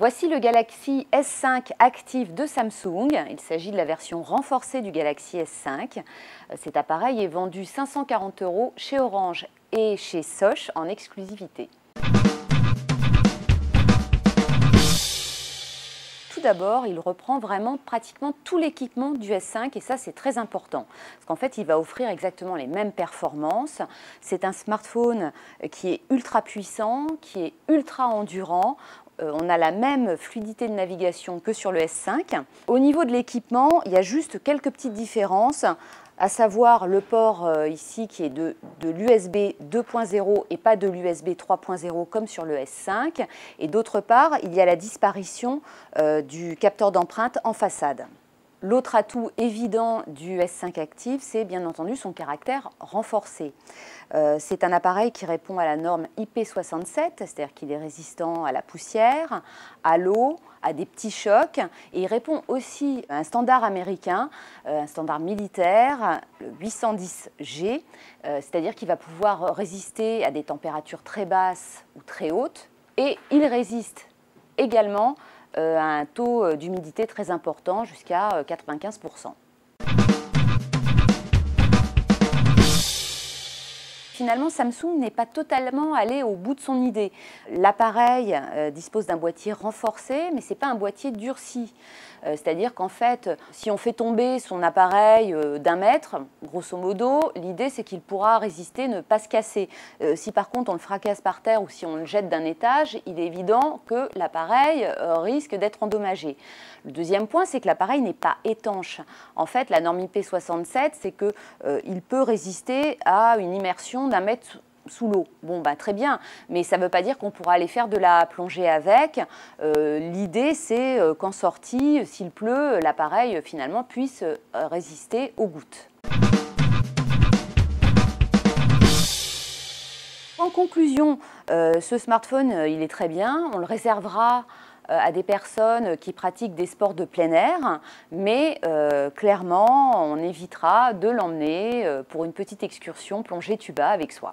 Voici le Galaxy S5 Active de Samsung. Il s'agit de la version renforcée du Galaxy S5. Cet appareil est vendu 540 € chez Orange et chez Sosh en exclusivité. Tout d'abord, il reprend vraiment pratiquement tout l'équipement du S5 et ça c'est très important parce qu'en fait il va offrir exactement les mêmes performances. C'est un smartphone qui est ultra puissant, qui est ultra endurant. On a la même fluidité de navigation que sur le S5. Au niveau de l'équipement, il y a juste quelques petites différences, à savoir le port ici qui est de l'USB 2.0 et pas de l'USB 3.0 comme sur le S5. Et d'autre part, il y a la disparition du capteur d'empreinte en façade. L'autre atout évident du S5 Active, c'est bien entendu son caractère renforcé. C'est un appareil qui répond à la norme IP67, c'est-à-dire qu'il est résistant à la poussière, à l'eau, à des petits chocs. Et il répond aussi à un standard américain, un standard militaire, le 810G, c'est-à-dire qu'il va pouvoir résister à des températures très basses ou très hautes. Et il résiste également à un taux d'humidité très important, jusqu'à 95%. Finalement, Samsung n'est pas totalement allé au bout de son idée. L'appareil dispose d'un boîtier renforcé, mais ce n'est pas un boîtier durci. C'est-à-dire qu'en fait, si on fait tomber son appareil d'1 mètre, grosso modo, l'idée c'est qu'il pourra résister, ne pas se casser. Si par contre on le fracasse par terre ou si on le jette d'un étage, il est évident que l'appareil risque d'être endommagé. Le deuxième point, c'est que l'appareil n'est pas étanche. En fait, la norme IP67, c'est qu'il peut résister à une immersion d'1 mètre sous l'eau. Bon, bah, très bien, mais ça ne veut pas dire qu'on pourra aller faire de la plongée avec. L'idée, c'est qu'en sortie, s'il pleut, l'appareil finalement puisse résister aux gouttes. En conclusion, ce smartphone, il est très bien. On le réservera à des personnes qui pratiquent des sports de plein air, mais clairement, on évitera de l'emmener pour une petite excursion plongée tuba avec soi.